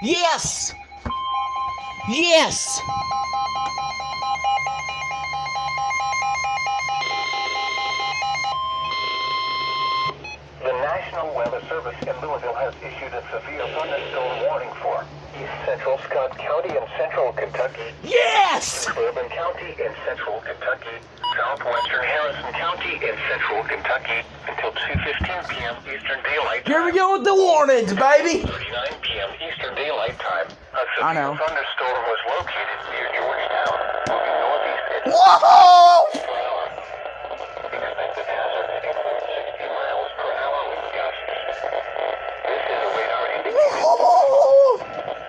Yes! Yes! The National Weather Service in Louisville has issued a severe thunderstorm warning for East Central Scott County in central Kentucky, Yes! Bourbon County in central Kentucky, southwestern Harrison County in central Kentucky until 2:15 p.m. Eastern Daylight Time. Here we go with the warnings, baby! 39 p.m. Eastern Daylight Time. A I severe know. thunderstorm was located near Georgetown, moving northeast at Whoa! per hour. Expected hazard includes 60 miles per hour with gusts. This is a radar indicator. Whoa!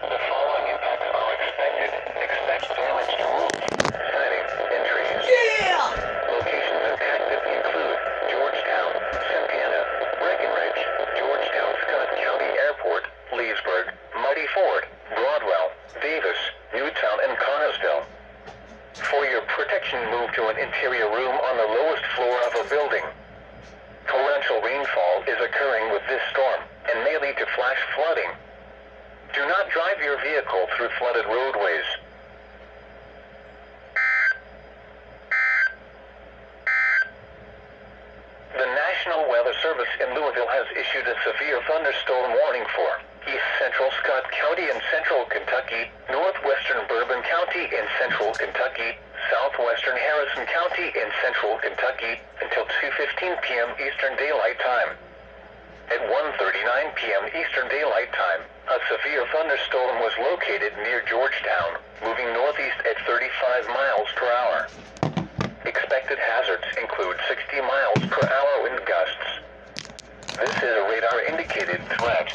The following impacts are expected. Expect damage to roofs, siding, and trees. Yeah! Locations impacted include Georgetown, Santana, Breckenridge, Georgetown, Scott County Airport, Leesburg, Muddy Ford, Broadwell, Davis, Newtown, and Connersville. For your protection, move to an interior room on the lowest floor of a building. Torrential rainfall is occurring with this storm and may lead to flash flooding. Do not drive your vehicle through flooded roadways. The National Weather Service in Louisville has issued a severe thunderstorm warning for East Central Scott County in central Kentucky, northwestern Bourbon County in central Kentucky, southwestern Harrison County in central Kentucky until 2:15 p.m. Eastern Daylight Time. At 1:39 p.m. Eastern Daylight Time, a severe thunderstorm was located near Georgetown, moving northeast at 35 miles per hour. Expected hazards include 60 miles per hour wind gusts. This is a radar indicated threat.